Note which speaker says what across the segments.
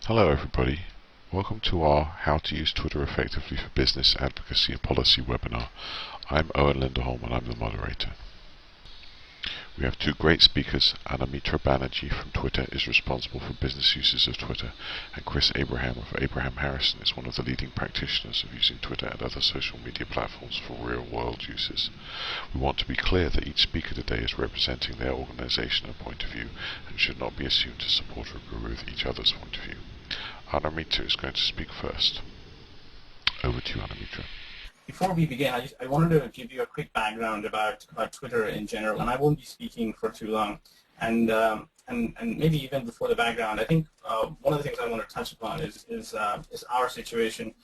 Speaker 1: Hello everybody, welcome to our How to Use Twitter Effectively for Business, Advocacy and Policy webinar. I'm Owen Linderholm and I'm the moderator. We have two great speakers. Anamitra Banerjee from Twitter is responsible for business uses of Twitter, and Chris Abraham of Abraham Harrison is one of the leading practitioners of using Twitter and other social media platforms for real-world uses. We want to be clear that each speaker today is representing their organization and point of view, and should not be assumed to support or agree with each other's point of view. Anamitra is going to speak first. Over to you, Anamitra.
Speaker 2: Before we begin, I wanted to give you a quick background about Twitter in general, and I won't be speaking for too long. And maybe even before the background, I think one of the things I want to touch upon is our situation.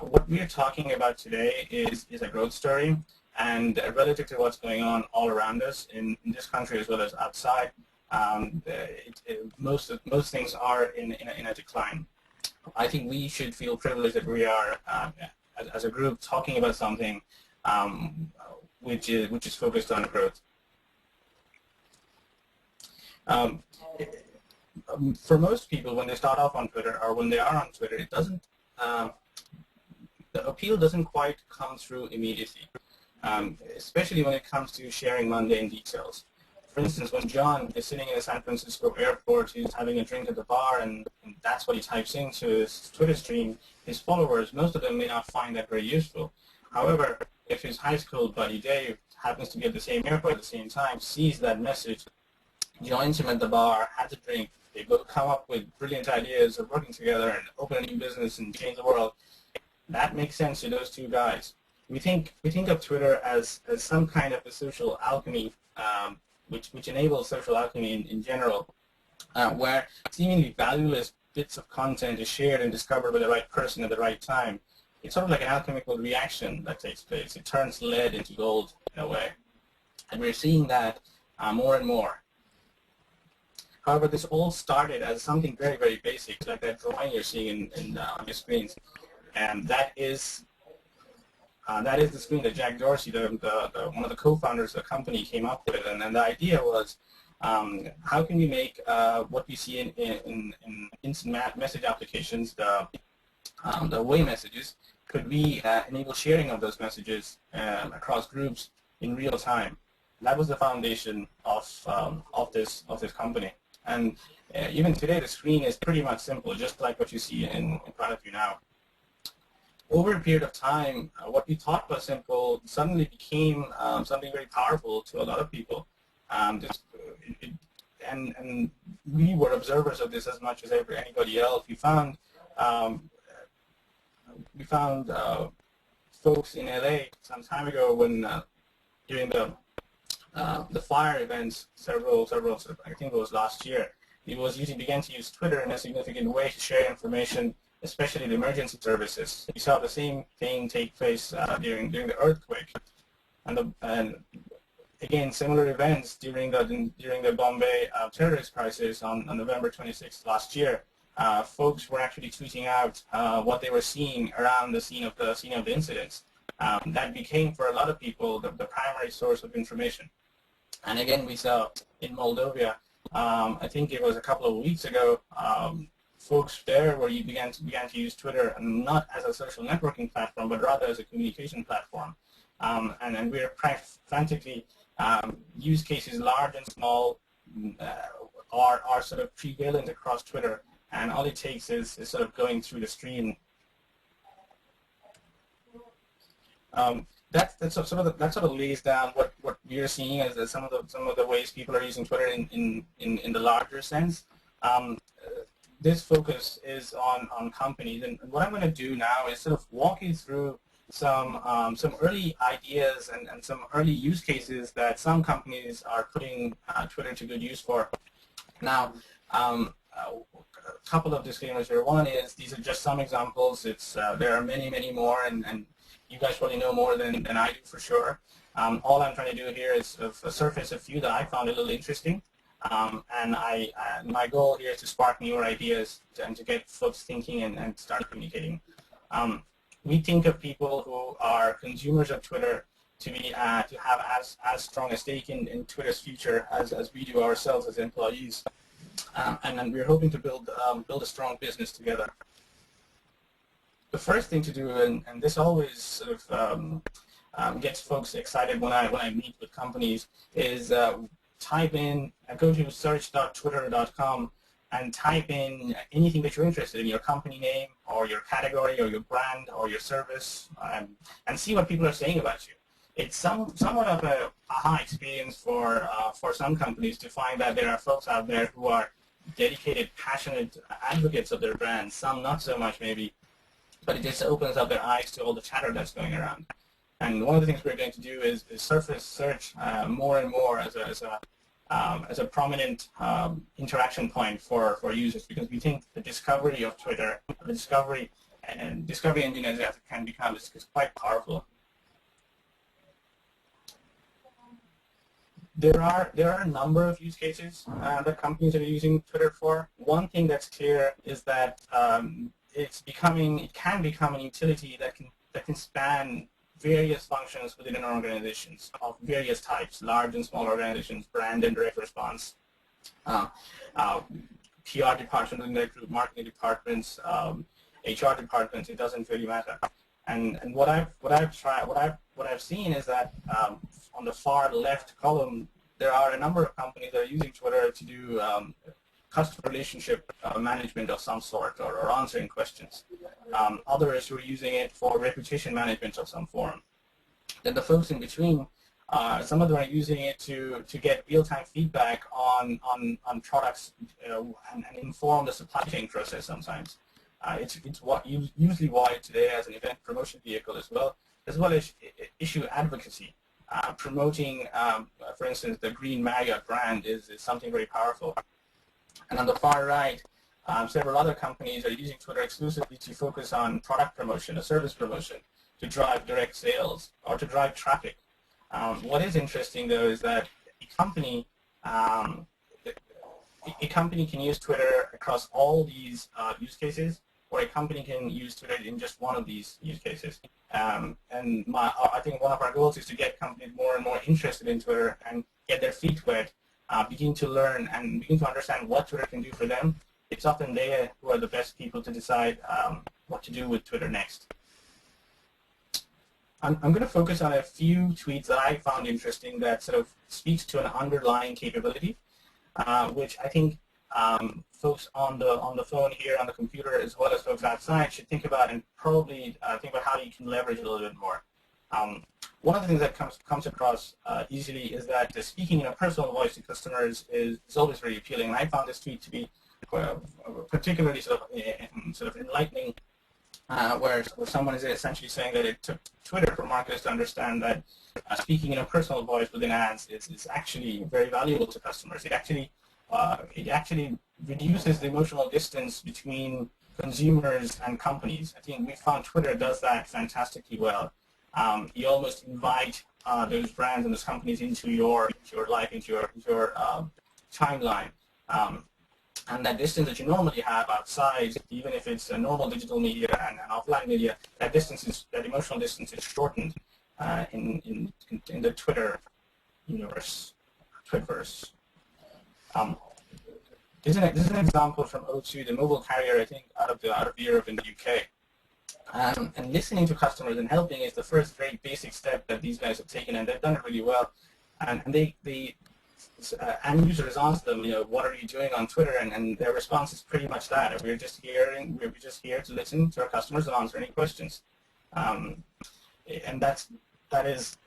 Speaker 2: What we are talking about today is a growth story, and relative to what's going on all around us in this country as well as outside, most things are in a decline. I think we should feel privileged that we are, as a group, talking about something which is focused on growth. For most people, when they start off on Twitter or when they are on Twitter, it doesn't. The appeal doesn't quite come through immediately, especially when it comes to sharing mundane details. For instance, when John is sitting in the San Francisco airport, he's having a drink at the bar, and that's what he types into his Twitter stream, his followers, most of them may not find that very useful. However, if his high school buddy Dave happens to be at the same airport at the same time, sees that message, joins him at the bar, has a drink, they both come up with brilliant ideas of working together and open a new business and change the world, that makes sense to those two guys. We think of Twitter as some kind of a social alchemy, which enables social alchemy in general, where seemingly valueless bits of content is shared and discovered by the right person at the right time. It's sort of like an alchemical reaction that takes place. It turns lead into gold in a way. And we're seeing that more and more. However, this all started as something very, very basic, like that drawing you're seeing on your screens. And that is the screen that Jack Dorsey, one of the co-founders of the company, came up with. And the idea was, how can we make what we see in instant message applications, the away messages, could we enable sharing of those messages across groups in real time? That was the foundation of this company. And even today, the screen is pretty much simple, just like what you see in front of you now. Over a period of time, what we thought was simple suddenly became something very powerful to a lot of people. And we were observers of this as much as anybody else. We found folks in LA some time ago when during the fire events, several, I think it was last year, began to use Twitter in a significant way to share information, especially the emergency services. We saw the same thing take place during the earthquake, and again, similar events during the Bombay terrorist crisis on November 26th last year. Folks were actually tweeting out what they were seeing around the scene of the incidents. That became, for a lot of people, the primary source of information. And again, we saw in Moldova, I think it was a couple of weeks ago, folks there where you began to use Twitter not as a social networking platform, but rather as a communication platform. And we're frantically use cases large and small are sort of prevalent across Twitter, and all it takes is sort of going through the stream. That sort of lays down what we are seeing as some of the ways people are using Twitter in the larger sense. This focus is on companies, and what I'm going to do now is sort of walk you through some early ideas and some early use cases that some companies are putting Twitter to good use for. Now, a couple of disclaimers here. One is these are just some examples. There are many more, and you guys probably know more than I do for sure. All I'm trying to do here is surface a few that I found a little interesting. And my goal here is to spark newer ideas and to get folks thinking and start communicating. We think of people who are consumers of Twitter to have as strong a stake in Twitter's future as we do ourselves as employees. and then we're hoping to build a strong business together. The first thing to do, and this always sort of gets folks excited when I meet with companies, is go to search.twitter.com and type in anything that you're interested in, your company name or your category or your brand or your service, and see what people are saying about you. It's somewhat of a aha experience for some companies to find that there are folks out there who are dedicated, passionate advocates of their brands, some not so much maybe, but it just opens up their eyes to all the chatter that's going around. And one of the things we're going to do is surface search more and more as a prominent interaction point for users, because we think the discovery of Twitter, the discovery engine as it can become is quite powerful. There are a number of use cases that companies are using Twitter for. One thing that's clear is that it can become an utility that can span various functions within an organization of various types, large and small organizations, brand and direct response, PR departments in their group, marketing departments, HR departments. It doesn't really matter. And what I've seen is that on the far left column, there are a number of companies that are using Twitter to do customer relationship management of some sort, or answering questions. Others who are using it for reputation management of some form. Then the folks in between, some of them are using it to get real-time feedback on products and inform the supply chain process sometimes. It's usually wired today as an event promotion vehicle as well as issue advocacy. Promoting, for instance, the Green Marriott brand is something very powerful. And on the far right, several other companies are using Twitter exclusively to focus on product promotion or service promotion to drive direct sales or to drive traffic. What is interesting, though, is that a company can use Twitter across all these use cases, or a company can use Twitter in just one of these use cases. And I think one of our goals is to get companies more and more interested in Twitter and get their feet wet, begin to learn and begin to understand what Twitter can do for them. It's often they who are the best people to decide what to do with Twitter next. I'm going to focus on a few tweets that I found interesting that sort of speaks to an underlying capability, which I think folks on the phone here, on the computer, as well as folks outside should think about, and probably think about how you can leverage it a little bit more. One of the things that comes across easily is that speaking in a personal voice to customers is always very appealing. And I found this tweet to be particularly sort of enlightening, where someone is essentially saying that it took Twitter for marketers to understand that speaking in a personal voice within ads is actually very valuable to customers. It actually reduces the emotional distance between consumers and companies. I think we found Twitter does that fantastically well. You almost invite those brands and those companies into your life, into your timeline. And that distance that you normally have outside, even if it's a normal digital media and offline media, that emotional distance is shortened in the Twitter universe, Twitverse. This is an example from O2, the mobile carrier, I think, out of Europe in the UK. And listening to customers and helping is the first very basic step that these guys have taken, and they've done it really well. And end users ask them, what are you doing on Twitter? And their response is pretty much that. We're just here to listen to our customers and answer any questions. And that is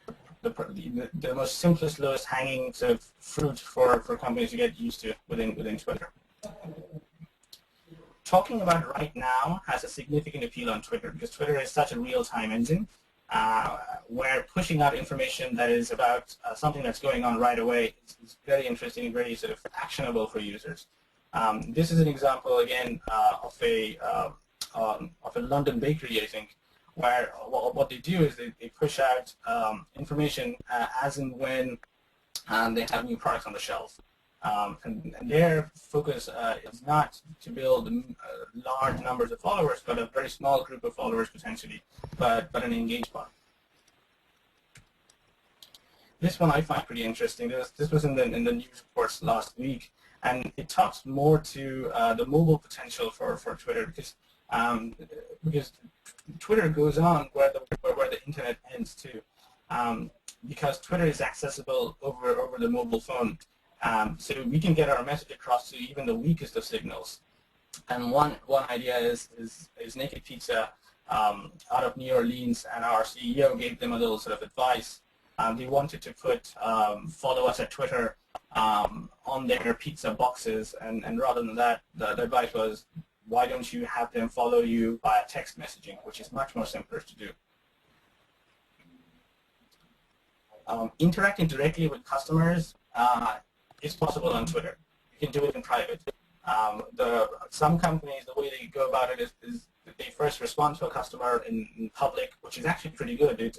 Speaker 2: the most simplest, lowest hanging sort of fruit for companies to get used to within Twitter. Talking about right now has a significant appeal on Twitter because Twitter is such a real-time engine where pushing out information that is about something that's going on right away is very interesting and very sort of actionable for users. This is an example again of a London bakery, I think, where what they do is they push out information as and when they have new products on the shelf. And their focus is not to build large numbers of followers, but a very small group of followers potentially, but an engaged one. This one I find pretty interesting. This was in the news reports last week. And it talks more to the mobile potential for Twitter, because Twitter goes on where the internet ends too, because Twitter is accessible over the mobile phone, so we can get our message across to even the weakest of signals. And one idea is Naked Pizza out of New Orleans, and our CEO gave them a little sort of advice. They wanted to put follow us at Twitter on their pizza boxes, and rather than that, the advice was, why don't you have them follow you via text messaging, which is much more simpler to do. Interacting directly with customers is possible on Twitter. You can do it in private. Some companies, the way they go about it is that they first respond to a customer in public, which is actually pretty good. It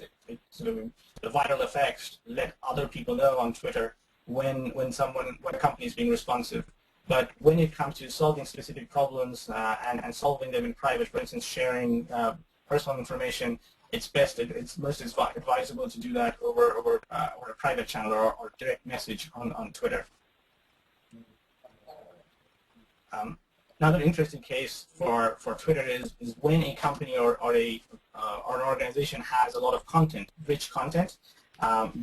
Speaker 2: sort of, the viral effects let other people know on Twitter when a company is being responsive. But when it comes to solving specific problems and solving them in private, for instance, sharing personal information, it's most advisable to do that over a private channel or direct message on Twitter. Another interesting case for Twitter is when a company or an organization has a lot of content, rich content,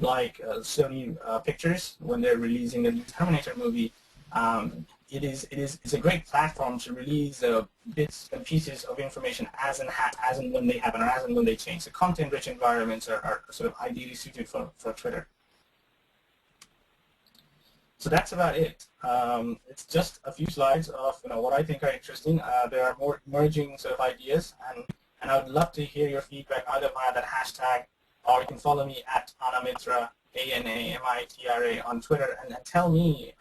Speaker 2: like Sony Pictures when they're releasing the new Terminator movie. It's a great platform to release bits and pieces of information as and when they happen, or as and when they change. So content-rich environments are sort of ideally suited for Twitter. So that's about it. It's just a few slides of what I think are interesting. There are more emerging sort of ideas, and I would love to hear your feedback either via that hashtag, or you can follow me at Anamitra, ANAMITRA on Twitter, and tell me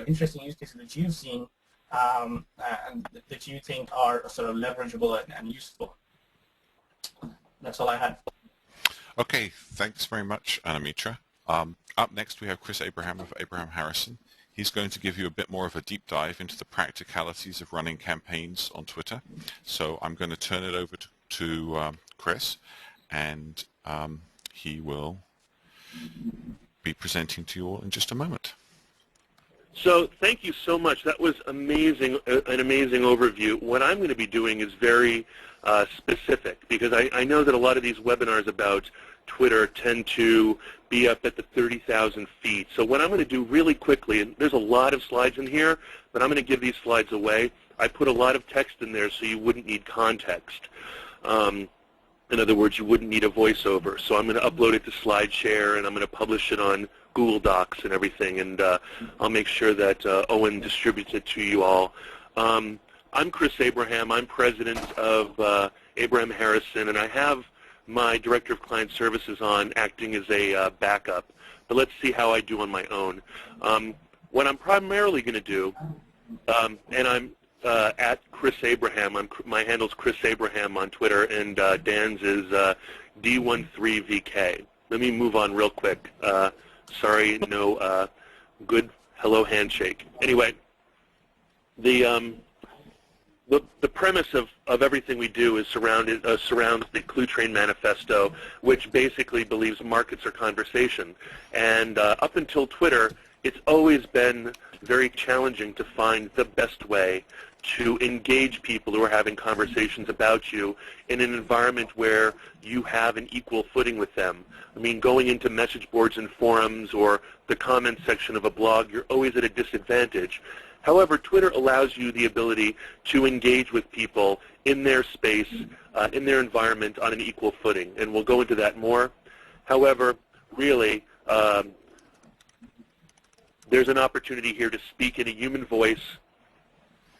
Speaker 2: interesting use cases that you've seen and that you think are sort of leverageable and useful. That's all I had.
Speaker 1: Okay, thanks very much, Anamitra. Up next we have Chris Abraham of Abraham Harrison. He's going to give you a bit more of a deep dive into the practicalities of running campaigns on Twitter. So I'm going to turn it over to Chris, and he will be presenting to you all in just a moment.
Speaker 3: So thank you so much. That was amazing, an amazing overview. What I'm going to be doing is very specific, because I know that a lot of these webinars about Twitter tend to be up at the 30,000 feet. So what I'm going to do really quickly, and there's a lot of slides in here, but I'm going to give these slides away. I put a lot of text in there so you wouldn't need context. In other words, you wouldn't need a voiceover. So I'm going to upload it to SlideShare, and I'm going to publish it on Google Docs and everything, and I'll make sure that Owen distributes it to you all. I'm Chris Abraham. I'm president of Abraham Harrison, and I have my Director of Client Services on acting as a backup. But let's see how I do on my own. What I'm primarily going to do, and I'm at Chris Abraham. My handle's Chris Abraham on Twitter, and Dan's is D13VK. Let me move on real quick. Sorry, no good hello handshake. Anyway, the premise of everything we do is surrounds the Clue Train Manifesto, which basically believes markets are conversation. And up until Twitter, it's always been very challenging to find the best way to engage people who are having conversations about you in an environment where you have an equal footing with them. I mean, going into message boards and forums or the comment section of a blog, you're always at a disadvantage. However, Twitter allows you the ability to engage with people in their space, in their environment on an equal footing, and we'll go into that more. However, really, there's an opportunity here to speak in a human voice,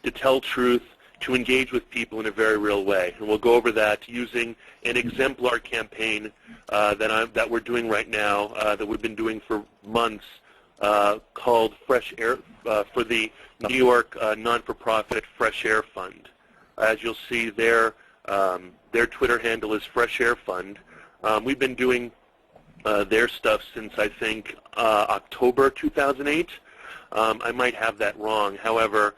Speaker 3: to tell truth, to engage with people in a very real way. And we'll go over that using an exemplar campaign that we're doing right now, that we've been doing for months, called Fresh Air, for the New York non-for-profit Fresh Air Fund. As you'll see, their Twitter handle is Fresh Air Fund. We've been doing their stuff since, I think, October 2008. I might have that wrong. However,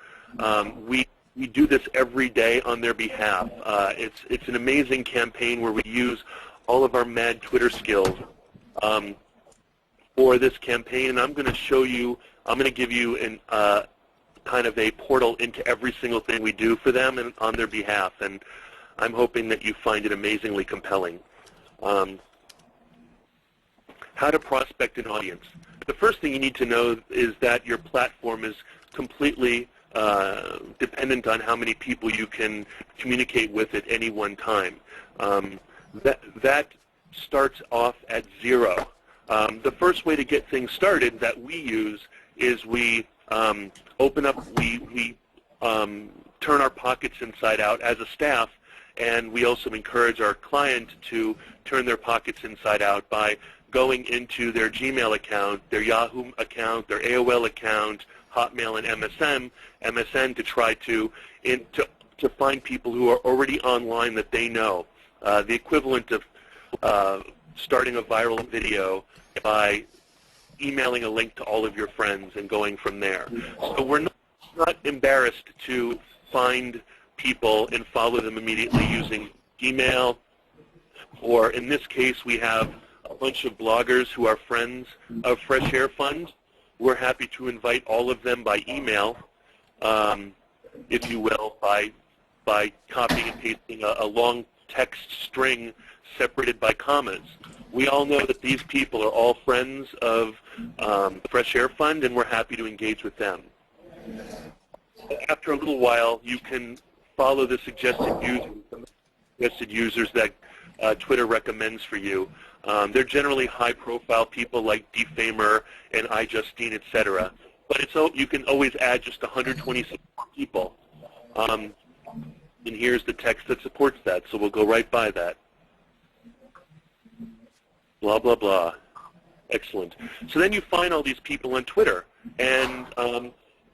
Speaker 3: we do this every day on their behalf. It's an amazing campaign where we use all of our mad Twitter skills for this campaign, and I'm going to show you. I'm going to give you kind of a portal into every single thing we do for them and on their behalf, and I'm hoping that you find it amazingly compelling. How to prospect an audience. The first thing you need to know is that your platform is completely dependent on how many people you can communicate with at any one time. That starts off at 0. The first way to get things started that we use is we open up, we turn our pockets inside out as a staff, and we also encourage our client to turn their pockets inside out by going into their Gmail account, their Yahoo account, their AOL account, Hotmail, and MSN to try to find people who are already online that they know. The equivalent of starting a viral video by emailing a link to all of your friends and going from there. So we're not embarrassed to find people and follow them immediately using Gmail, or in this case we have a bunch of bloggers who are friends of Fresh Air Fund. We're happy to invite all of them by email, if you will, by copying and pasting a long text string separated by commas. We all know that these people are all friends of Fresh Air Fund, and we're happy to engage with them. After a little while, you can follow the suggested users that Twitter recommends for you. They're generally high-profile people like Defamer and iJustine, etc. But you can always add just 126 people. And here's the text that supports that, so we'll go right by that. Blah, blah, blah. Excellent. So then you find all these people on Twitter. And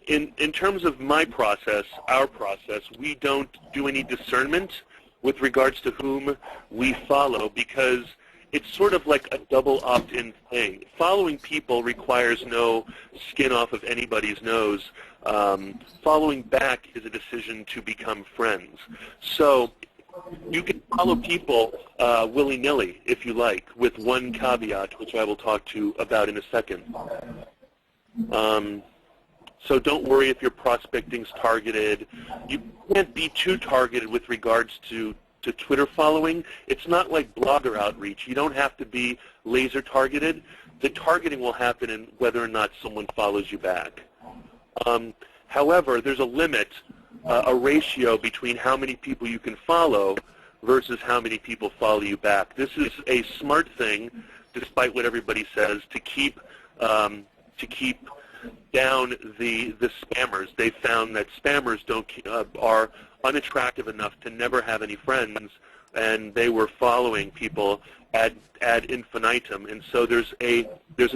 Speaker 3: in terms of my process, our process, we don't do any discernment with regards to whom we follow, because it's sort of like a double opt-in thing. Following people requires no skin off of anybody's nose. Following back is a decision to become friends. So you can follow people willy-nilly, if you like, with one caveat, which I will talk to about in a second. So don't worry if your prospecting's targeted. You can't be too targeted with regards to Twitter following. It's not like blogger outreach. You don't have to be laser targeted. The targeting will happen in whether or not someone follows you back. However, there's a limit, a ratio between how many people you can follow versus how many people follow you back. This is a smart thing, despite what everybody says, to keep down the spammers. They found that spammers are unattractive enough to never have any friends, and they were following people ad infinitum. And so there's a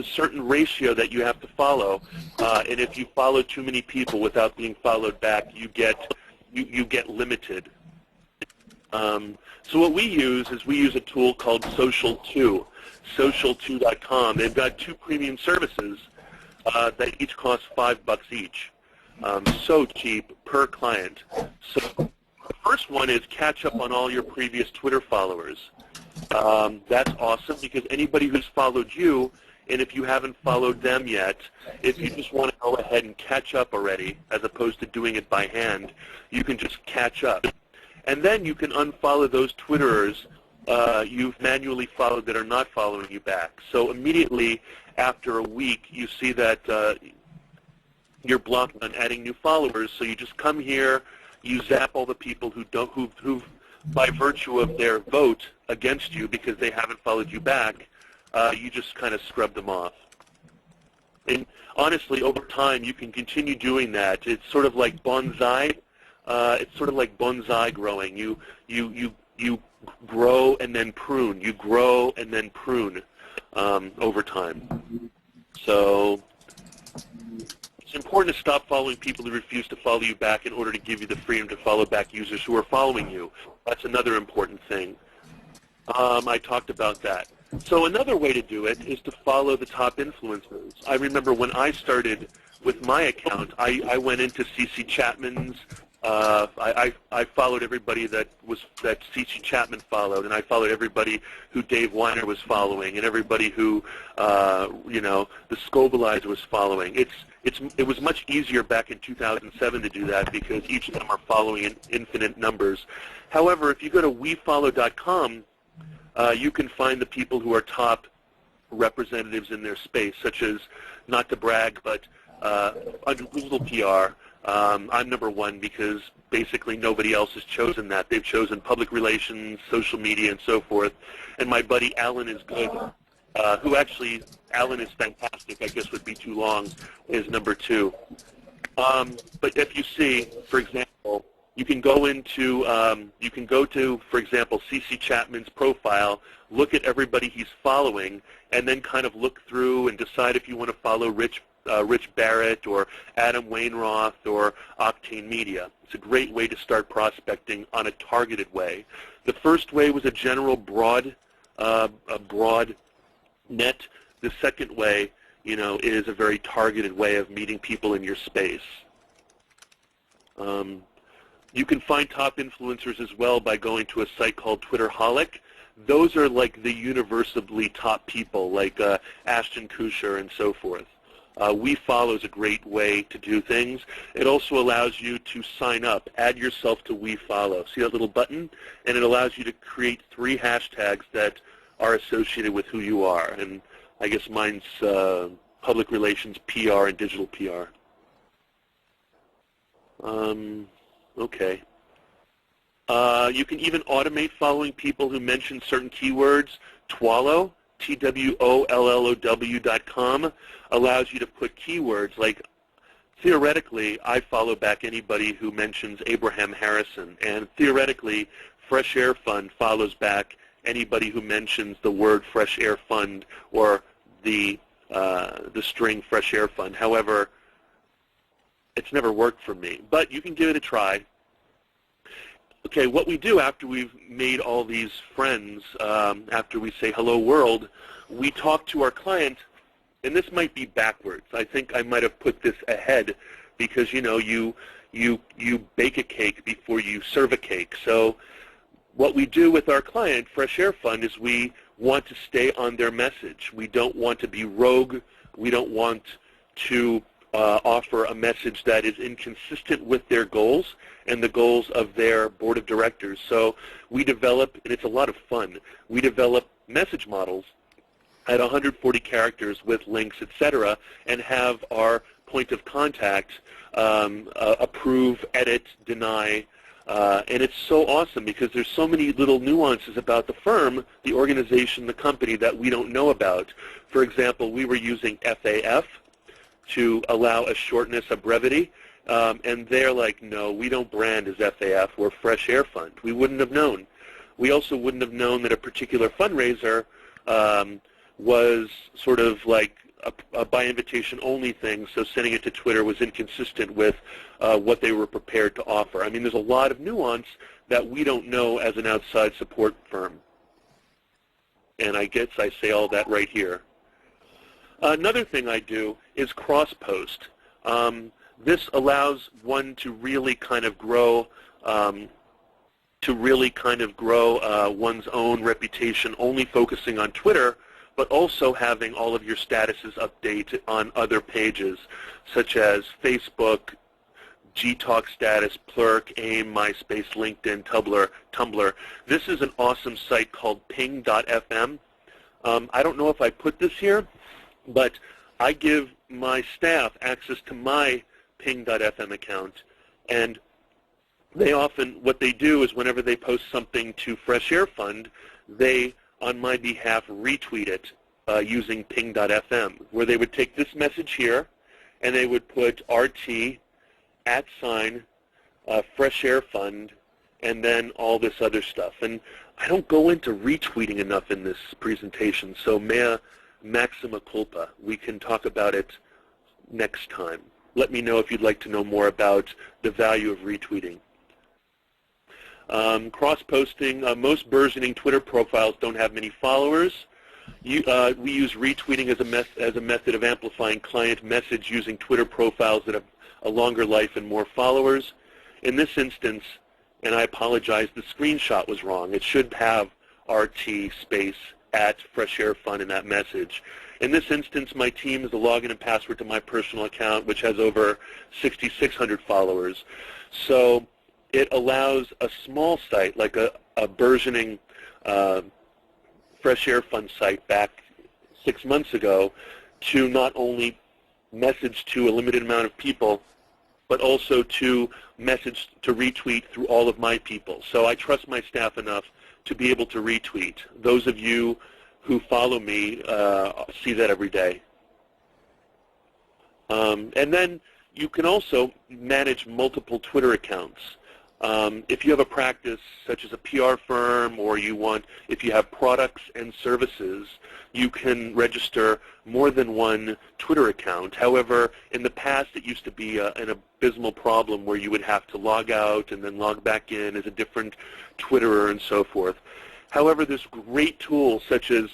Speaker 3: certain ratio that you have to follow, and if you follow too many people without being followed back, you get limited. So what we use is we use a tool called Social2, social2.com. They've got 2 premium services that each cost $5 each. So cheap per client. So the first one is catch up on all your previous Twitter followers. That's awesome, because anybody who's followed you, and if you haven't followed them yet, if you just want to go ahead and catch up already, as opposed to doing it by hand, you can just catch up. And then you can unfollow those Twitterers you've manually followed that are not following you back. So immediately after a week, you see that you're blocked on adding new followers. So you just come here, you zap all the people who by virtue of their vote against you because they haven't followed you back, you just kind of scrub them off. And honestly, over time, you can continue doing that. It's sort of like bonsai. It's sort of like bonsai growing. You grow and then prune. You grow and then prune over time. So it's important to stop following people who refuse to follow you back in order to give you the freedom to follow back users who are following you. That's another important thing. I talked about that. So another way to do it is to follow the top influencers. I remember when I started with my account, I went into CC Chapman's. I followed everybody that C.C. Chapman followed, and I followed everybody who Dave Weiner was following, and everybody who the Scobelizer was following. it was much easier back in 2007 to do that because each of them are following in infinite numbers. However, if you go to wefollow.com, you can find the people who are top representatives in their space, such as, not to brag, but under Google PR, I'm number one because basically nobody else has chosen that. They've chosen public relations, social media, and so forth. And my buddy Alan is good, who actually, Alan is fantastic, I guess would be too long, is number two. But if you see, for example, you can go to, for example, C.C. Chapman's profile, look at everybody he's following, and then kind of look through and decide if you want to follow Rich Barrett or Adam Wainroth or Octane Media. It's a great way to start prospecting on a targeted way. The first way was a general broad net. The second way, is a very targeted way of meeting people in your space. You can find top influencers as well by going to a site called Twitterholic. Those are like the universally top people, like Ashton Kutcher and so forth. WeFollow is a great way to do things. It also allows you to sign up, add yourself to WeFollow. See that little button? And it allows you to create 3 hashtags that are associated with who you are. And I guess mine's public relations, PR, and digital PR. Okay. You can even automate following people who mention certain keywords. Twallow, TWOLLOW.com, allows you to put keywords like, theoretically, I follow back anybody who mentions Abraham Harrison, and theoretically, Fresh Air Fund follows back anybody who mentions the word Fresh Air Fund or the string Fresh Air Fund. However, it's never worked for me, but you can give it a try. Okay, what we do after we've made all these friends, after we say hello world, we talk to our client, and this might be backwards. I think I might have put this ahead because, you bake a cake before you serve a cake. So what we do with our client, Fresh Air Fund, is we want to stay on their message. We don't want to be rogue. We don't want to offer a message that is inconsistent with their goals and the goals of their board of directors. So we develop, and it's a lot of fun, we develop message models at 140 characters with links, etc., and have our point of contact approve, edit, deny, and it's so awesome because there's so many little nuances about the firm, the organization, the company that we don't know about. For example, we were using FAF to allow a shortness, a brevity, and they're like, no, we don't brand as FAF, we're Fresh Air Fund. We wouldn't have known. We also wouldn't have known that a particular fundraiser was sort of like a by invitation only thing, so sending it to Twitter was inconsistent with what they were prepared to offer. I mean, there's a lot of nuance that we don't know as an outside support firm. And I guess I say all that right here. Another thing I do is cross-post. This allows one to really kind of grow one's own reputation, only focusing on Twitter, but also having all of your statuses update on other pages, such as Facebook, Gtalk status, Plurk, AIM, MySpace, LinkedIn, Tumblr. This is an awesome site called ping.fm. I don't know if I put this here, but I give my staff access to my ping.fm account, and they often, what they do is whenever they post something to Fresh Air Fund, they, on my behalf, retweet it using ping.fm, where they would take this message here, and they would put RT @ Fresh Air Fund, and then all this other stuff. And I don't go into retweeting enough in this presentation, so mea maxima culpa. We can talk about it next time. Let me know if you'd like to know more about the value of retweeting. Cross-posting. Most burgeoning Twitter profiles don't have many followers. We use retweeting as a method of amplifying client message using Twitter profiles that have a longer life and more followers. In this instance, and I apologize, the screenshot was wrong. It should have RT space @ Fresh Air Fund in that message. In this instance, my team is the login and password to my personal account, which has over 6,600 followers. So it allows a small site, like a burgeoning Fresh Air Fund site back 6 months ago, to not only message to a limited amount of people, but also to message, to retweet through all of my people. So I trust my staff enough to be able to retweet. Those of you who follow me see that every day. And then you can also manage multiple Twitter accounts. If you have a practice such as a PR firm, or if you have products and services, you can register more than one Twitter account. However, in the past it used to be an abysmal problem where you would have to log out and then log back in as a different Twitterer and so forth. However, there's great tools such as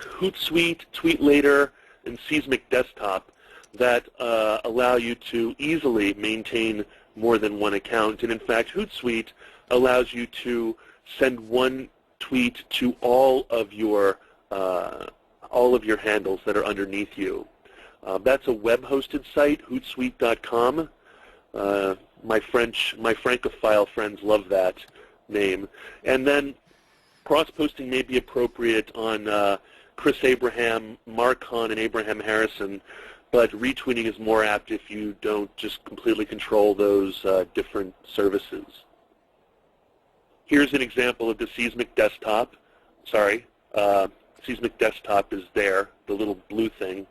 Speaker 3: Hootsuite, TweetLater, and Seismic Desktop that allow you to easily maintain more than one account. And in fact, Hootsuite allows you to send one tweet to all of your handles that are underneath you. That's a web-hosted site, Hootsuite.com. My Francophile friends love that name. And then cross-posting may be appropriate on Chris Abraham, Mark Hahn, and Abraham Harrison, but retweeting is more apt if you don't just completely control those different services. Here's an example of the Seismic Desktop. Sorry, Seismic Desktop is there, the little blue thing.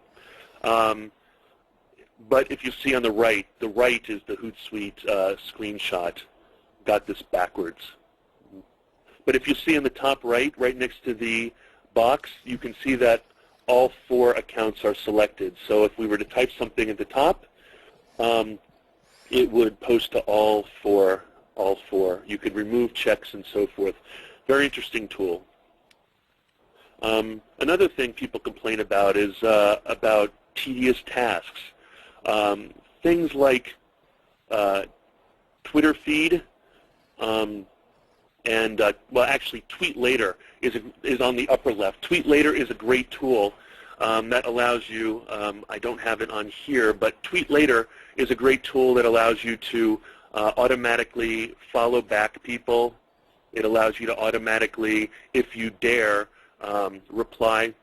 Speaker 3: But if you see on the right is the Hootsuite screenshot. Got this backwards. But if you see in the top right next to the box, you can see that all 4 accounts are selected. So if we were to type something at the top, it would post to all four. You could remove checks and so forth. Very interesting tool. Another thing people complain about is about tedious tasks. Things like Twitter feed, and well, actually, TweetLater is on the upper left. TweetLater is a great tool that allows you. I don't have it on here, but TweetLater is a great tool that allows you to automatically follow back people. It allows you to automatically, if you dare, reply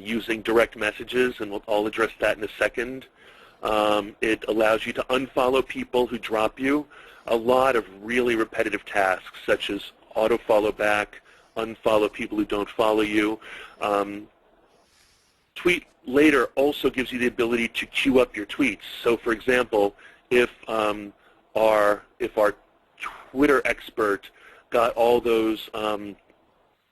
Speaker 3: using direct messages, and I'll address that in a second. It allows you to unfollow people who drop you. A lot of really repetitive tasks, such as auto-follow back, unfollow people who don't follow you. TweetLater also gives you the ability to queue up your tweets. So, for example, if our Twitter expert got all those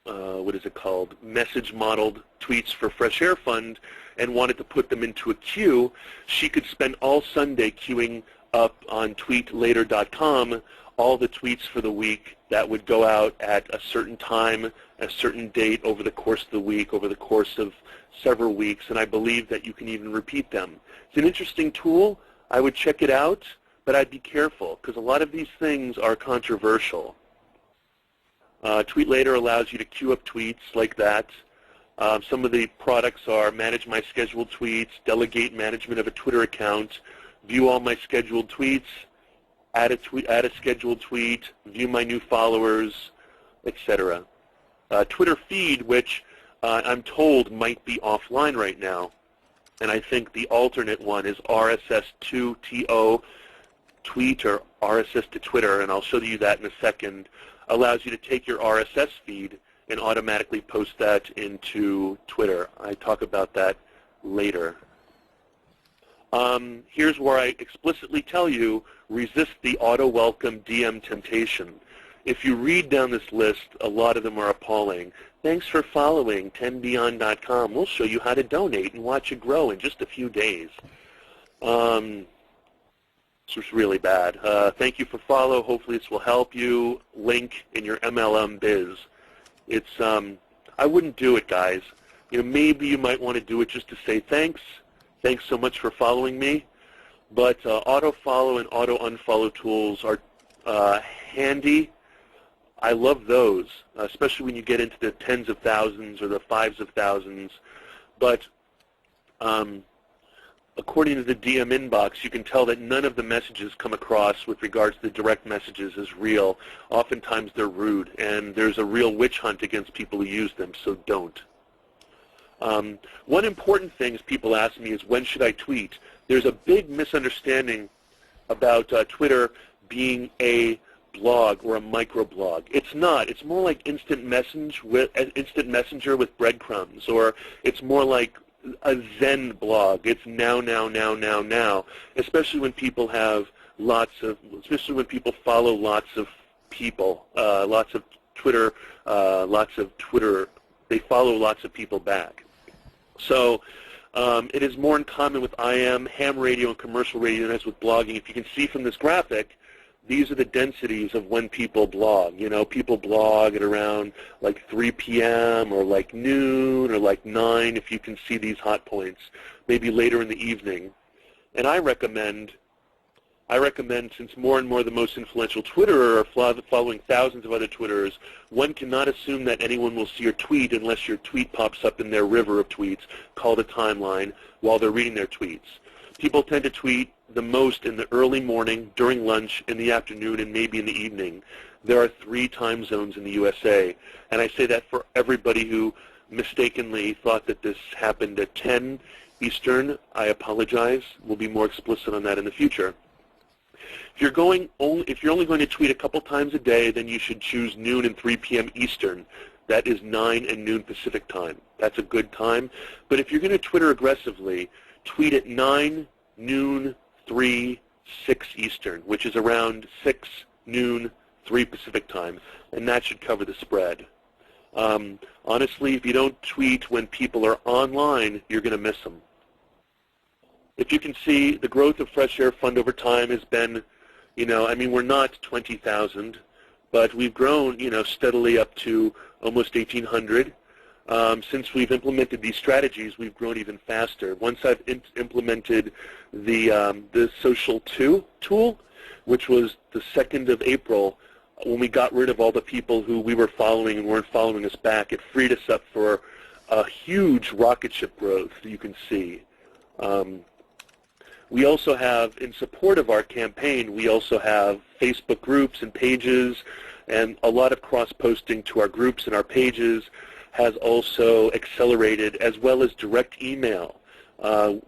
Speaker 3: what is it called, message-modeled tweets for Fresh Air Fund and wanted to put them into a queue, she could spend all Sunday queuing up on tweetlater.com all the tweets for the week that would go out at a certain time, a certain date over the course of the week, over the course of several weeks, and I believe that you can even repeat them. It's an interesting tool. I would check it out, but I'd be careful because a lot of these things are controversial. TweetLater allows you to queue up tweets like that. Some of the products are Manage My Scheduled Tweets, Delegate Management of a Twitter Account, View All My Scheduled Tweets, add a scheduled tweet, View My New Followers, etc. Twitter Feed, which I'm told might be offline right now, and I think the alternate one is RSS2TO tweet or RSS to Twitter, and I'll show you that in a second, allows you to take your RSS feed and automatically post that into Twitter. I talk about that later. Here's where I explicitly tell you, resist the auto-welcome DM temptation. If you read down this list, a lot of them are appalling. Thanks for following 10beyond.com. We'll show you how to donate and watch it grow in just a few days. It's just really bad. Thank you for follow. Hopefully this will help you. Link in your MLM biz. It's I wouldn't do it, guys. You know, maybe you might want to do it just to say thanks. Thanks so much for following me. But auto-follow and auto-unfollow tools are handy. I love those, especially when you get into the tens of thousands or the fives of thousands. but according to the DM inbox, you can tell that none of the messages come across with regards to the direct messages as real. Oftentimes they're rude, and there's a real witch hunt against people who use them, so don't. One important thing is people ask me is, when should I tweet? There's a big misunderstanding about Twitter being a blog or a microblog. It's not. It's more like instant messenger with breadcrumbs, or it's more like a Zen blog. It's now, especially when people have especially when people follow lots of people, lots of Twitter, they follow lots of people back. So it is more in common with IM, ham radio, and commercial radio than it is with blogging. If you can see from this graphic, these are the densities of when people blog. You know, people blog at around like 3 p.m. or like noon or like 9, if you can see these hot points, maybe later in the evening. And I recommend, since more and more the most influential Twitterer are following thousands of other Twitterers, one cannot assume that anyone will see your tweet unless your tweet pops up in their river of tweets called a timeline while they're reading their tweets. People tend to tweet the most in the early morning, during lunch, in the afternoon, and maybe in the evening. There are 3 time zones in the USA, and I say that for everybody who mistakenly thought that this happened at 10 Eastern. I apologize. We'll be more explicit on that in the future. If you're only going to tweet a couple times a day, then you should choose noon and 3 p.m. Eastern. That is 9 and noon Pacific time. That's a good time. But if you're going to Twitter aggressively, tweet at 9, noon, 3, 6 Eastern, which is around 6, noon, 3 Pacific time, and that should cover the spread. Honestly, if you don't tweet when people are online, you're going to miss them. If you can see, the growth of Fresh Air Fund over time has been, we're not 20,000, but we've grown, steadily up to almost 1,800. Since we've implemented these strategies, we've grown even faster. Once I've implemented the Social 2 tool, which was the 2nd of April, when we got rid of all the people who we were following and weren't following us back, it freed us up for a huge rocket ship growth, you can see. We also have, in support of our campaign, we also have Facebook groups and pages, and a lot of cross-posting to our groups and our pages has also accelerated, as well as direct email.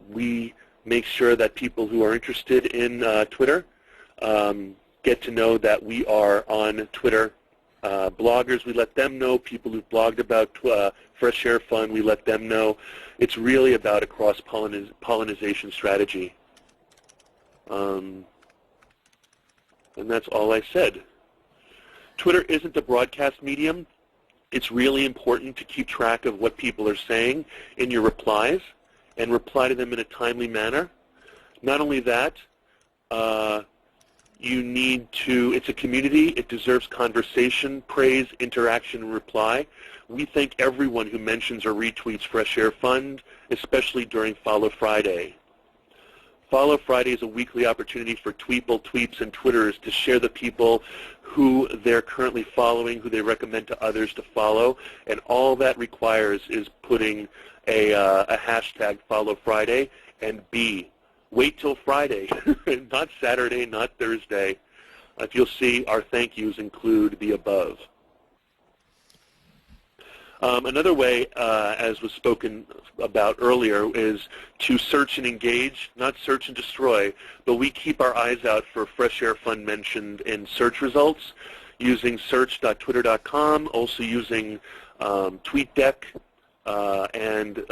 Speaker 3: We make sure that people who are interested in Twitter get to know that we are on Twitter. Bloggers, we let them know. People who've blogged about Fresh Air Fund, we let them know. It's really about a cross-pollination strategy. And that's all I said. Twitter isn't a broadcast medium. It's really important to keep track of what people are saying in your replies and reply to them in a timely manner. Not only that, it's a community. It deserves conversation, praise, interaction, and reply. We thank everyone who mentions or retweets Fresh Air Fund, especially during Follow Friday. Follow Friday is a weekly opportunity for tweets, and Twitterers to share the people who they're currently following, who they recommend to others to follow, and all that requires is putting a hashtag Follow Friday and wait till Friday, not Saturday, not Thursday. If you'll see, our thank yous include the above. Another way, as was spoken about earlier, is to search and engage, not search and destroy, but we keep our eyes out for Fresh Air Fund mentioned in search results using search.twitter.com, also using TweetDeck and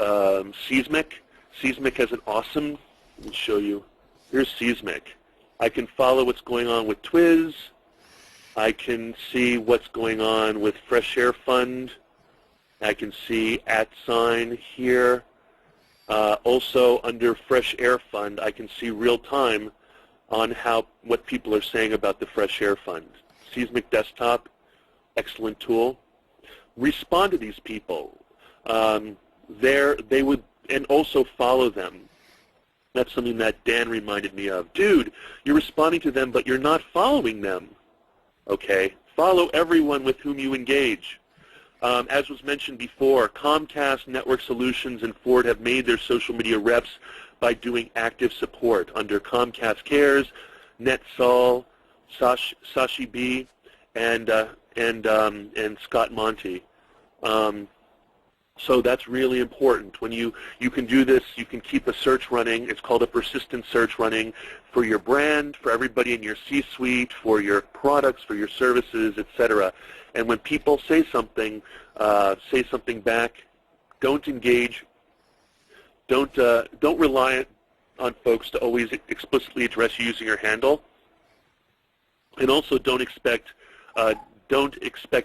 Speaker 3: Seismic. Seismic has an awesome, let me show you, here's Seismic. I can follow what's going on with Twiz. I can see what's going on with Fresh Air Fund. I can see @ here. Also, under Fresh Air Fund, I can see real time on what people are saying about the Fresh Air Fund. Seismic Desktop, excellent tool. Respond to these people. And also follow them. That's something that Dan reminded me of. Dude, you're responding to them, but you're not following them. Okay, follow everyone with whom you engage. As was mentioned before, Comcast, Network Solutions, and Ford have made their social media reps by doing active support under Comcast Cares, NetSol, Sashi B, and Scott Monty. So that's really important. When you can do this, you can keep a search running. It's called a persistent search running for your brand, for everybody in your C-suite, for your products, for your services, etc. And when people say something back. Don't engage. Don't rely on folks to always explicitly address you using your handle. And also don't expect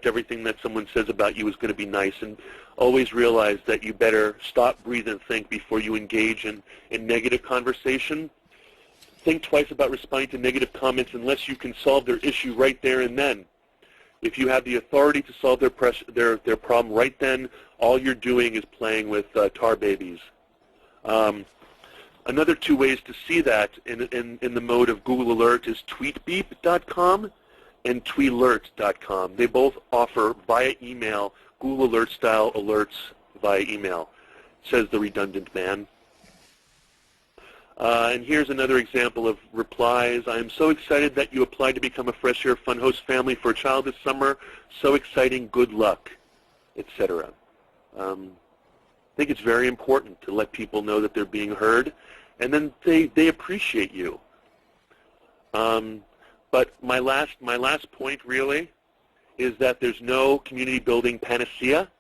Speaker 3: everything that someone says about you is going to be nice. And always realize that you better stop, breathe, and think before you engage in negative conversation. Think twice about responding to negative comments unless you can solve their issue right there and then. If you have the authority to solve their problem right then, all you're doing is playing with tar babies. Another two ways to see that in the mode of Google Alert is tweetbeep.com and tweelert.com. They both offer via email Google Alert style alerts via email, says the redundant man. And here's another example of replies. I am so excited that you applied to become a Fresh Air Fun Host family for a child this summer. So exciting, good luck, etc. I think it's very important to let people know that they're being heard, and then they appreciate you. But my last point really is that there's no community building panacea.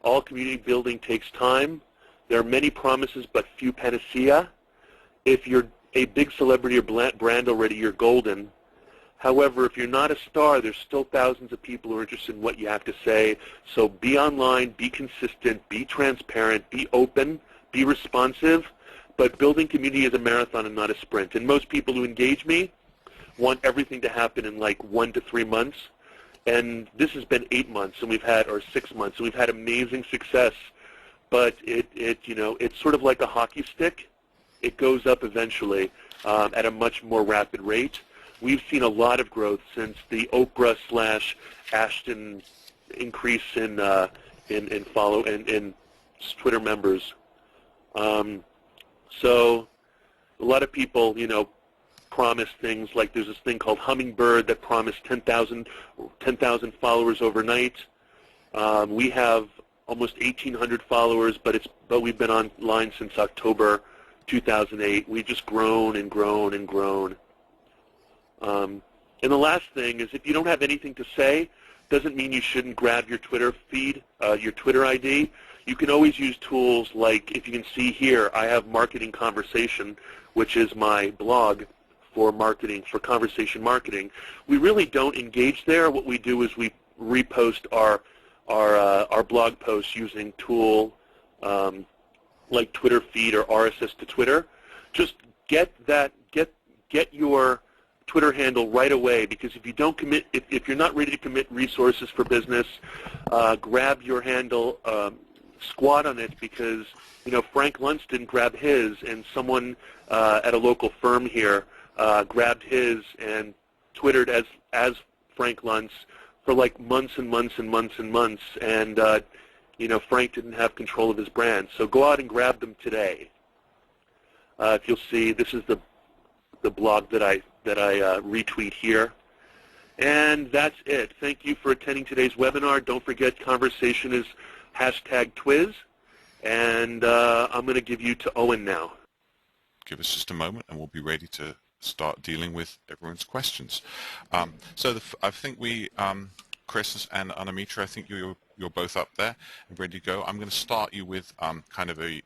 Speaker 3: All community building takes time. There are many promises but few panacea. If you're a big celebrity or brand already, you're golden. However, if you're not a star, there's still thousands of people who are interested in what you have to say. So be online, be consistent, be transparent, be open, be responsive. But building community is a marathon and not a sprint. And most people who engage me want everything to happen in like 1 to 3 months. And this has been 8 months, and or 6 months, and we've had amazing success. But it's sort of like a hockey stick. It goes up eventually at a much more rapid rate. We've seen a lot of growth since the Oprah/Ashton increase in Twitter members. So a lot of people, promise things like there's this thing called Hummingbird that promised 10,000 followers overnight. We have almost 1,800 followers, but we've been online since October 2008. We've just grown and grown and grown. And the last thing is, if you don't have anything to say, doesn't mean you shouldn't grab your Twitter feed, your Twitter ID. You can always use tools like, if you can see here, I have Marketing Conversation, which is my blog for marketing, for conversation marketing. We really don't engage there. What we do is we repost our blog posts using tool like Twitter feed or RSS to Twitter. Just get your Twitter handle right away, because if you don't commit, if you're not ready to commit resources for business, grab your handle, squat on it, because Frank Luntz didn't grab his, and someone at a local firm here grabbed his and Twittered as Frank Luntz for like months and months and months and months, and Frank didn't have control of his brand. So go out and grab them today. If you'll see, this is the blog that I retweet here. And that's it. Thank you for attending today's webinar. Don't forget, conversation is #Twiz. And I'm going to give you to Owen now.
Speaker 1: Give us just a moment and we'll be ready to start dealing with everyone's questions. So I think Chris and Anamitra, I think you're both up there and ready to go. I'm going to start you with kind of a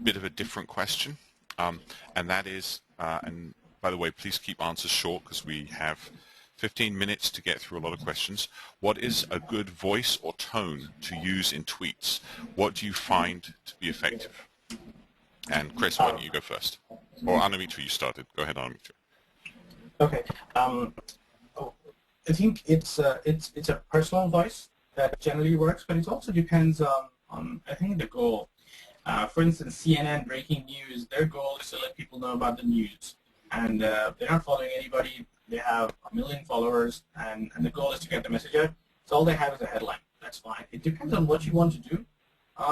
Speaker 1: bit of a different question, and that is, and by the way, please keep answers short because we have 15 minutes to get through a lot of questions. What is a good voice or tone to use in tweets? What do you find to be effective? And Chris, why don't you go first? Or Anamitra, you started. Go ahead, Anamitra.
Speaker 2: Okay. I think it's a personal voice that generally works, but it also depends on I think the goal. For instance, CNN breaking news, their goal is to let people know about the news. And they're not following anybody. They have 1 million followers, and the goal is to get the message out. So all they have is a headline. The that's fine. It depends on what you want to do.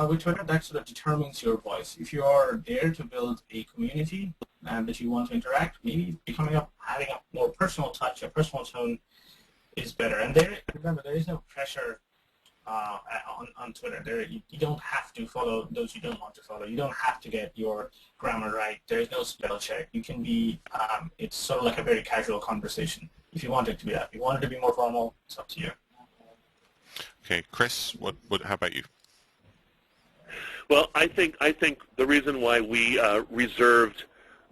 Speaker 2: With Twitter, that sort of determines your voice. If you are there to build a community and that you want to interact, maybe having a more personal touch, a personal tone is better. And remember, there is no pressure on Twitter. You don't have to follow those you don't want to follow. You don't have to get your grammar right. There is no spell check. You can be, it's sort of like a very casual conversation. If you want it to be that. If you want it to be more formal, it's up to you.
Speaker 1: Okay, Chris, how about you?
Speaker 3: Well, I think the reason why we reserved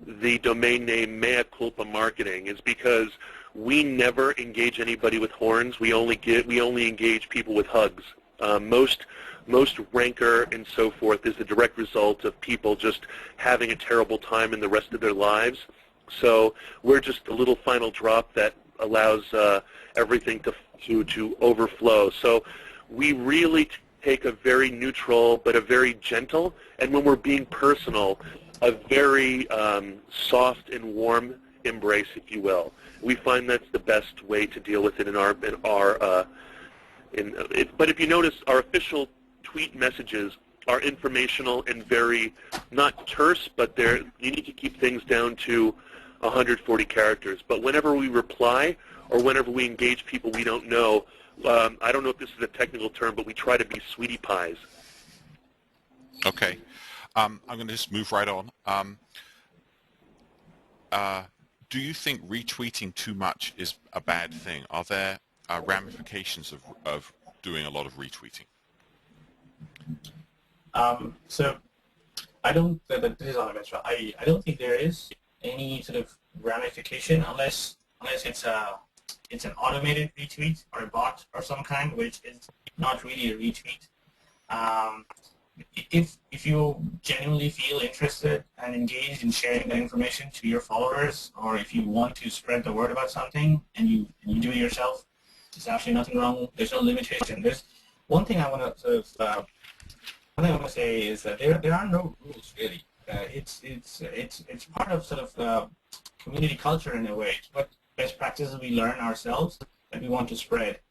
Speaker 3: the domain name Mea Culpa Marketing is because we never engage anybody with horns. We only engage people with hugs. Most rancor and so forth is the direct result of people just having a terrible time in the rest of their lives. So we're just a little final drop that allows everything to overflow. So we really take a very neutral but a very gentle, and when we're being personal, a very soft and warm embrace, if you will. We find that's the best way to deal with it but if you notice, our official tweet messages are informational and very, not terse, but you need to keep things down to 140 characters. But whenever we reply or whenever we engage people we don't know, I don't know if this is a technical term, but we try to be sweetie pies.
Speaker 1: Okay. I'm going to just move right on. Do you think retweeting too much is a bad thing? Are there ramifications of doing a lot of retweeting?
Speaker 2: So I don't. This is on I don't think there is any sort of ramification unless it's an automated retweet or a bot or some kind, which is not really a retweet. If you genuinely feel interested and engaged in sharing that information to your followers, or if you want to spread the word about something and you do it yourself, there's absolutely nothing wrong. There's no limitation. There's one thing I want to say is that there are no rules really. It's part of sort of community culture in a way. It's what best practices we learn ourselves that we want to spread.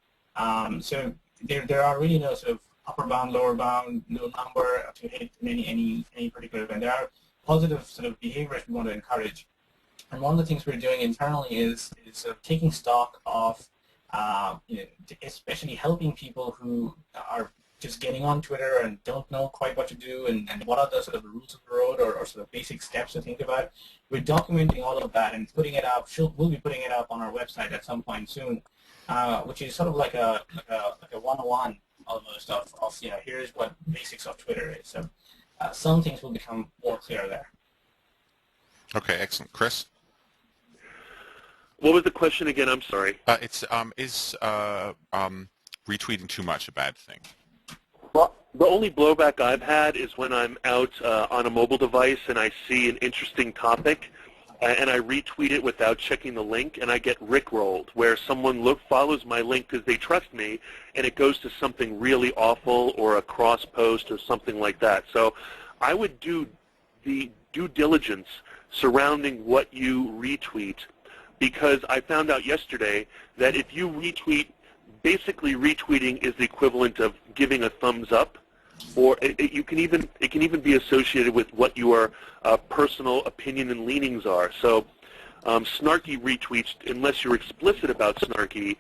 Speaker 2: So there are really no sort of upper bound, lower bound, no number to hit in any particular event. There are positive sort of behaviors we want to encourage. And one of the things we're doing internally is sort of taking stock of, especially helping people who are just getting on Twitter and don't know quite what to do and what are the sort of rules of the road or sort of basic steps to think about. We're documenting all of that and putting it up. We'll be putting it up on our website at some point soon, which is sort of like a 101 almost of here's what basics of Twitter is. So some things will become more clear there.
Speaker 1: Okay, excellent. Chris?
Speaker 3: What was the question again? I'm sorry.
Speaker 1: Is retweeting too much a bad thing?
Speaker 3: Well, the only blowback I've had is when I'm out on a mobile device and I see an interesting topic and I retweet it without checking the link, and I get rickrolled, where someone follows my link because they trust me, and it goes to something really awful or a cross post or something like that. So I would do the due diligence surrounding what you retweet, because I found out yesterday that if you retweet, basically retweeting is the equivalent of giving a thumbs up, or it can even be associated with what your personal opinion and leanings are. So snarky retweets, unless you're explicit about snarky,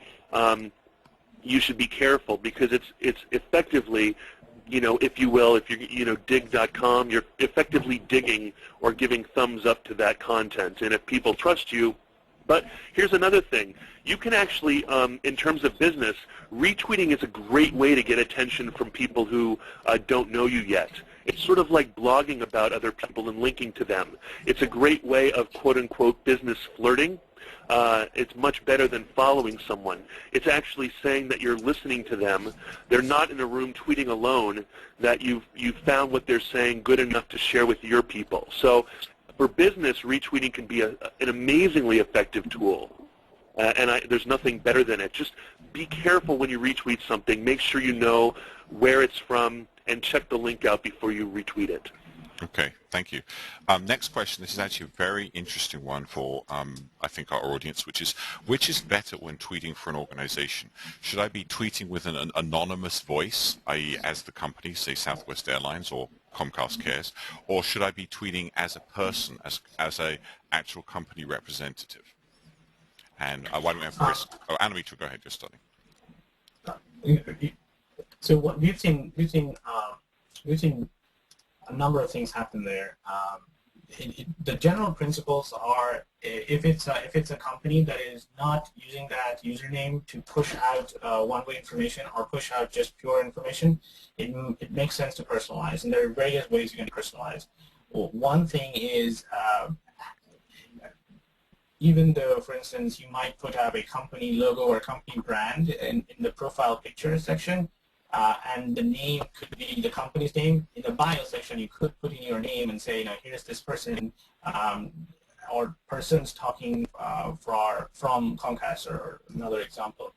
Speaker 3: you should be careful, because it's effectively, if you will, if you're dig.com, you're effectively digging or giving thumbs up to that content. And if people trust you, but here's another thing. You can actually, in terms of business, retweeting is a great way to get attention from people who don't know you yet. It's sort of like blogging about other people and linking to them. It's a great way of quote-unquote business flirting. It's much better than following someone. It's actually saying that you're listening to them. They're not in a room tweeting alone, that you've found what they're saying good enough to share with your people. So for business, retweeting can be an amazingly effective tool, there's nothing better than it. Just be careful when you retweet something. Make sure you know where it's from and check the link out before you retweet it.
Speaker 1: Okay, thank you. Next question. This is actually a very interesting one for, I think, our audience, which is better when tweeting for an organization? Should I be tweeting with an anonymous voice, i.e. as the company, say Southwest Airlines or Comcast Cares, or should I be tweeting as a person, as a actual company representative? And why don't we have Chris? Oh, Anamita, go ahead. You're starting.
Speaker 2: So what we've seen a number of things happen there. The general principles are if it's a company that is not using that username to push out one-way information or push out just pure information, it makes sense to personalize, and there are various ways you can personalize. Well, one thing is even though, for instance, you might put up a company logo or a company brand in the profile picture section, and the name could be the company's name. In the bio section, you could put in your name and say, here's this person or persons talking from Comcast or another example.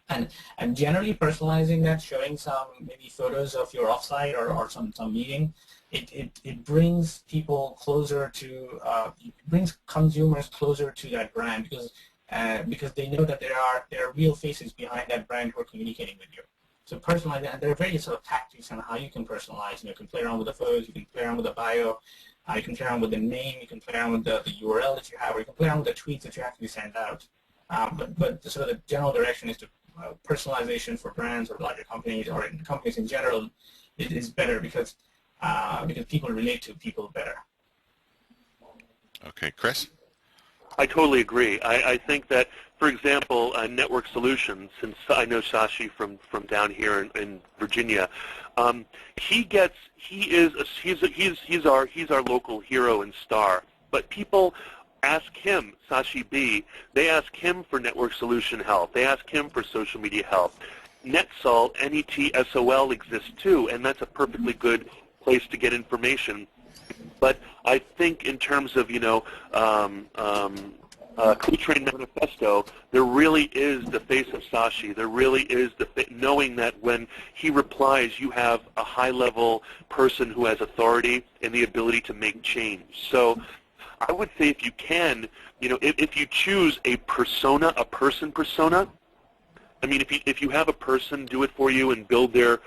Speaker 2: And generally personalizing that, showing some maybe photos of your offsite or some meeting, it brings people closer to, it brings consumers closer to that brand because they know that there are real faces behind that brand who are communicating with you. So personalize, and there are various sort of tactics on how you can personalize. You can play around with the photos, you can play around with the bio, you can play around with the name, you can play around with the URL that you have, or you can play around with the tweets that you actually send out. But sort of the general direction is to personalization for brands or larger companies or companies in general is better because people relate to people better.
Speaker 1: Okay, Chris?
Speaker 3: I totally agree. I think that, for example, Network Solutions, since I know Shashi from down here in Virginia, he's our local hero and star. But people ask him, Sashi B, they ask him for network solution help. They ask him for social media help. NetSol, N-E-T-S-O-L exists too, and that's a perfectly good place to get information. But I think in terms of, Train Manifesto, there really is the face of Sashi. There really is knowing that when he replies, you have a high-level person who has authority and the ability to make change. So I would say if you can, if you choose a persona, a person persona, I mean, if you have a person do it for you and build their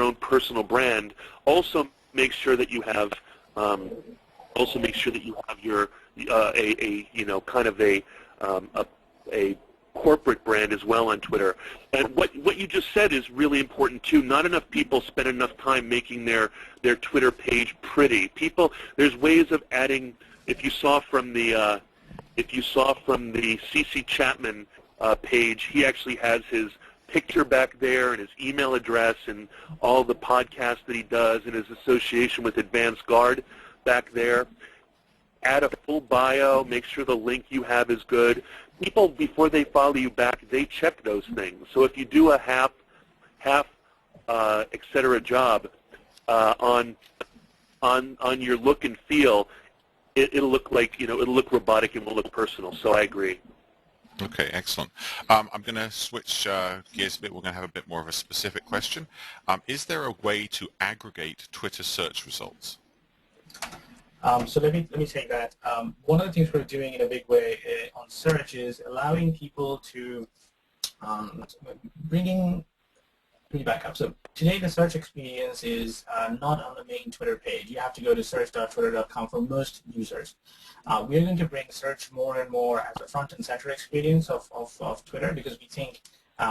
Speaker 3: own personal brand, also make sure that you have your a corporate brand as well on Twitter. And what you just said is really important too. Not enough people spend enough time making their Twitter page pretty. There's ways of adding. If you saw from the CC Chapman page, he actually has his picture back there and his email address and all the podcasts that he does and his association with Advanced Guard back there. Add a full bio, make sure the link you have is good. People, before they follow you back, they check those things. So if you do a half et cetera job on your look and feel, it'll look like, it'll look robotic and will look personal. So I agree.
Speaker 1: Okay, excellent. I'm going to switch gears a bit. We're going to have a bit more of a specific question. Is there a way to aggregate Twitter search results?
Speaker 2: So let me take that. One of the things we're doing in a big way on search is allowing people to let me back up. So today the search experience is not on the main Twitter page. You have to go to search.twitter.com for most users. We're going to bring search more and more as a front and center experience of Twitter because we think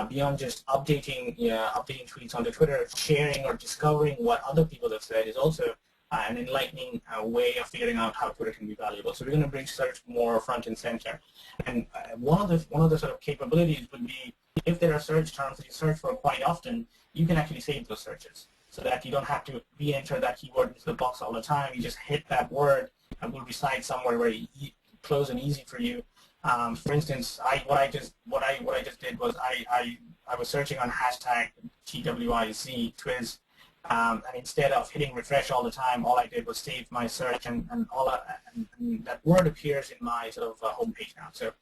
Speaker 2: beyond just updating tweets onto Twitter, sharing or discovering what other people have said is also an enlightening way of figuring out how Twitter can be valuable. So we're going to bring search more front and center. And one of the sort of capabilities would be if there are search terms that you search for quite often, you can actually save those searches so that you don't have to re-enter that keyword into the box all the time. You just hit that word and it will reside somewhere very close and easy for you. For instance, what I just did was I was searching on hashtag TWIZ Twiz. And instead of hitting refresh all the time, all I did was save my search, and that word appears in my sort of homepage now. So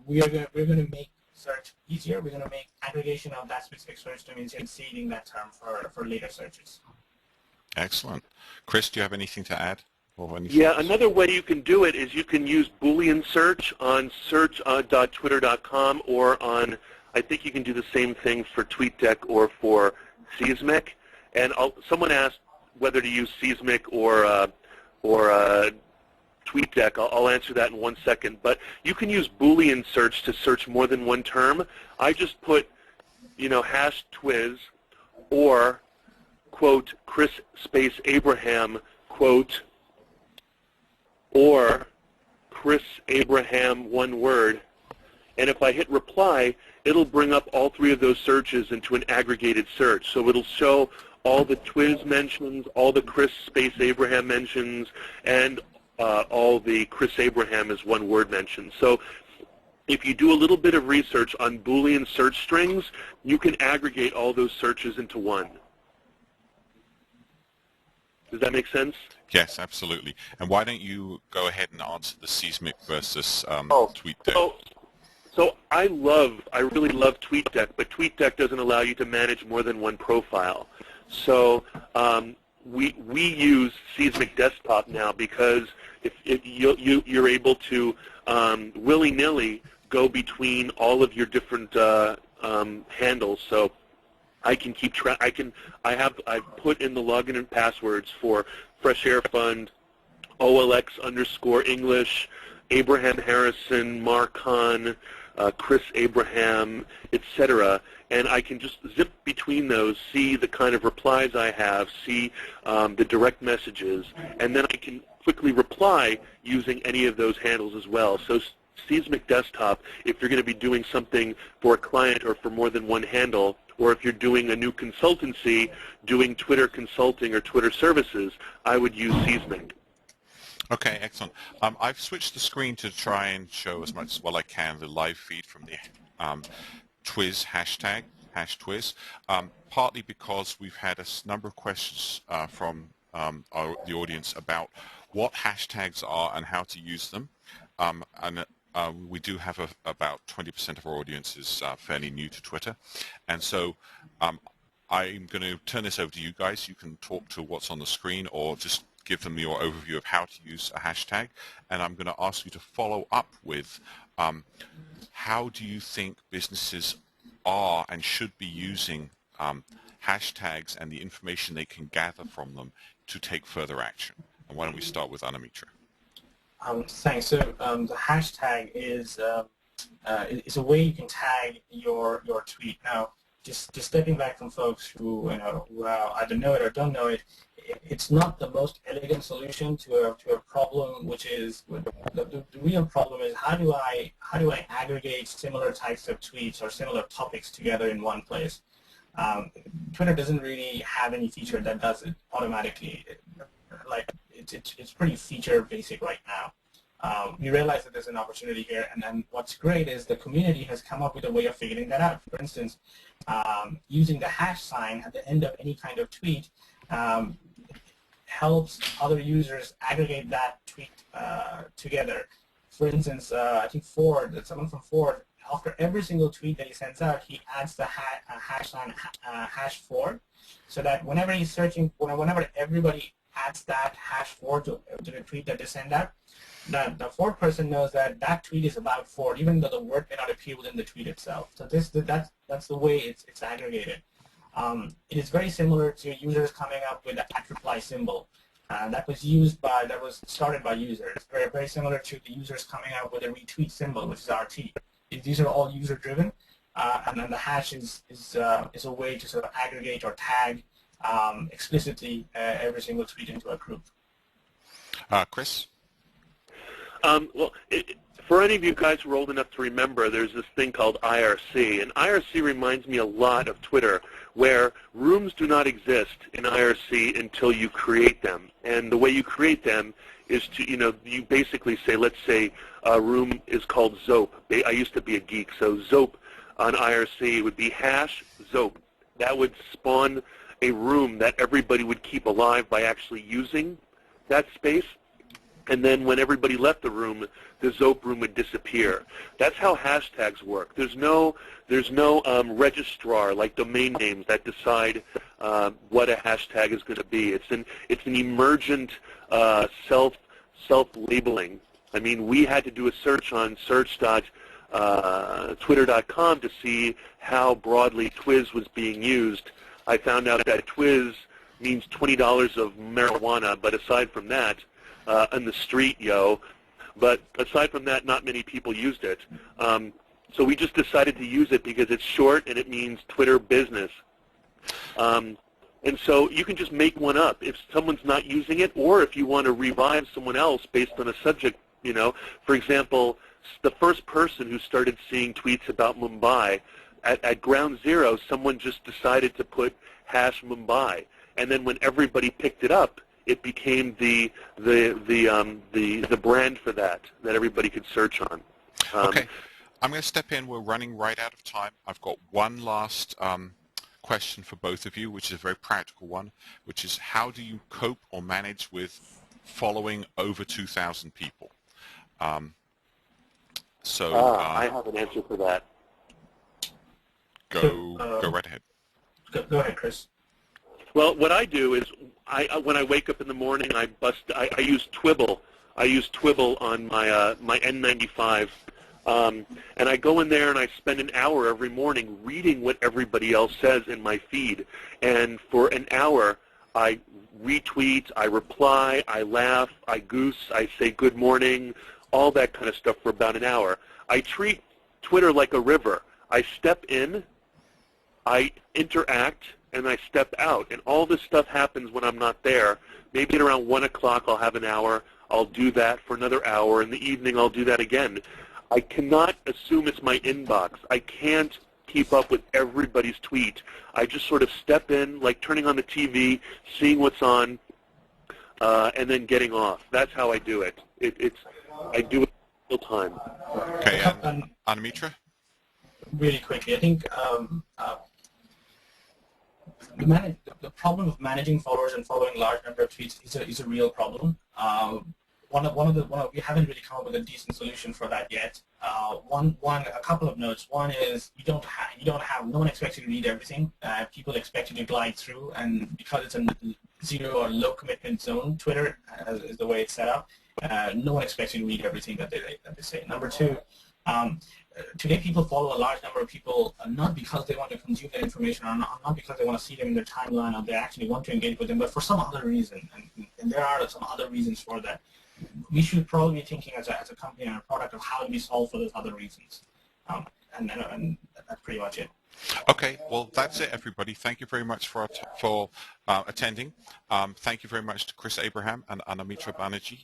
Speaker 2: we're going to make search easier. We're going to make aggregation of that specific search term and saving that term for later searches.
Speaker 1: Excellent. Chris, do you have anything to add? Or any
Speaker 3: Yeah,
Speaker 1: thoughts?
Speaker 3: another way you can do it is you can use Boolean search on search.twitter.com or on, I think you can do the same thing for TweetDeck or for Seismic. And someone asked whether to use Seismic or TweetDeck. I'll answer that in 1 second. But you can use Boolean search to search more than one term. I just put, #Twiz or, quote, Chris space Abraham, quote, or Chris Abraham, one word. And if I hit reply, it'll bring up all three of those searches into an aggregated search. So it'll show all the Twiz mentions, all the Chris space Abraham mentions, and all the Chris Abraham as one word mentions. So if you do a little bit of research on Boolean search strings, you can aggregate all those searches into one. Does that make sense?
Speaker 1: Yes, absolutely. And why don't you go ahead and answer the Seismic versus TweetDeck?
Speaker 3: So I really love TweetDeck, but TweetDeck doesn't allow you to manage more than one profile. So we use Seismic Desktop now because if you're able to willy-nilly go between all of your different handles. So I can keep track. I've put in the login and passwords for Fresh Air Fund, OLX_English, Abraham Harrison, Marcon, Chris Abraham, etc. And I can just zip between those, see the kind of replies I have, see the direct messages, and then I can quickly reply using any of those handles as well. So Seismic Desktop, if you're going to be doing something for a client or for more than one handle, or if you're doing a new consultancy, doing Twitter consulting or Twitter services, I would use Seismic.
Speaker 1: Okay, excellent. I've switched the screen to try and show as much as well I can the live feed from the Twiz hashtag, #Twiz, partly because we've had a number of questions from the audience about what hashtags are and how to use them. We do have about 20% of our audience is fairly new to Twitter. And so I'm going to turn this over to you guys. You can talk to what's on the screen or just give them your overview of how to use a hashtag. And I'm going to ask you to follow up with how do you think businesses are and should be using hashtags and the information they can gather from them to take further action. And why don't we start with Anamitra?
Speaker 2: Thanks. So the hashtag is a way you can tag your tweet. Now, just stepping back from folks who either know it or don't know it, it's not the most elegant solution to a problem, which is the real problem is how do I aggregate similar types of tweets or similar topics together in one place. Twitter doesn't really have any feature that does it automatically. It's pretty feature basic right now. We realize that there's an opportunity here, and then what's great is the community has come up with a way of figuring that out. For instance, using the hash sign at the end of any kind of tweet helps other users aggregate that tweet together. For instance, I think someone from Ford, after every single tweet that he sends out, he adds the hash sign #4, so that whenever he's searching, whenever everybody adds that #4 to the tweet that they send out, the Ford person knows that that tweet is about Ford, even though the word may not appear within the tweet itself. So that's the way it's aggregated. It is very similar to users coming up with the @reply symbol. That was started by users. Very, very similar to the users coming out with a retweet symbol, which is RT. These are all user driven, and then the hash is a way to sort of aggregate or tag explicitly every single tweet into a group.
Speaker 1: Chris?
Speaker 3: For any of you guys who are old enough to remember, there's this thing called IRC, and IRC reminds me a lot of Twitter, where rooms do not exist in IRC until you create them. And the way you create them is to, you basically say, let's say a room is called Zope. I used to be a geek, so Zope on IRC would be #Zope. That would spawn a room that everybody would keep alive by actually using that space. and then when everybody left the room, the Zope room would disappear. That's how hashtags work. There's no registrar like domain names that decide what a hashtag is going to be. It's an emergent self-labeling. I mean, we had to do a search on search.twitter.com to see how broadly Twiz was being used. I found out that Twiz means $20 of marijuana, but aside from that, in the street, but aside from that, not many people used it. So we just decided to use it because it's short and it means Twitter business. And so you can just make one up if someone's not using it, or if you want to revive someone else based on a subject, For example, the first person who started seeing tweets about Mumbai, at ground zero, someone just decided to put #Mumbai. And then when everybody picked it up, it became the brand for that everybody could search on.
Speaker 1: Okay, I'm going to step in. We're running right out of time. I've got one last question for both of you, which is a very practical one, which is how do you cope or manage with following over 2,000 people?
Speaker 3: I have an answer for that.
Speaker 1: Go right ahead.
Speaker 2: Go ahead, Chris.
Speaker 3: Well, what I do is, when I wake up in the morning, I use Twibble. I use Twibble on my N95, and I go in there and I spend an hour every morning reading what everybody else says in my feed. And for an hour, I retweet, I reply, I laugh, I goose, I say good morning, all that kind of stuff for about an hour. I treat Twitter like a river. I step in, I interact, and I step out. And all this stuff happens when I'm not there. Maybe at around 1 o'clock I'll have an hour. I'll do that for another hour. In the evening I'll do that again. I cannot assume it's my inbox. I can't keep up with everybody's tweet. I just sort of step in, like turning on the TV, seeing what's on, and then getting off. That's how I do it. I do it all the time.
Speaker 1: Okay, and Anamitra?
Speaker 2: Really quickly, I think the problem of managing followers and following large number of tweets is a real problem. We haven't really come up with a decent solution for that yet. A couple of notes. One is no one expects you to read everything. People expect you to glide through, and because it's a zero or low commitment zone, Twitter is the way it's set up. No one expects you to read everything that they say. Number two. Today people follow a large number of people not because they want to consume their information or not because they want to see them in their timeline or they actually want to engage with them, but for some other reason. And there are some other reasons for that. We should probably be thinking as a company and a product of how do we solve for those other reasons. And that's pretty much it.
Speaker 1: Okay, well, that's it, everybody. Thank you very much for attending. Thank you very much to Chris Abraham and Anamitra Banerjee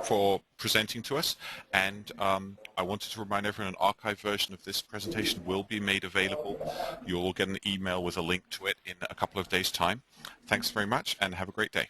Speaker 1: for presenting to us. And I wanted to remind everyone an archived version of this presentation will be made available. You'll get an email with a link to it in a couple of days' time. Thanks very much, and have a great day.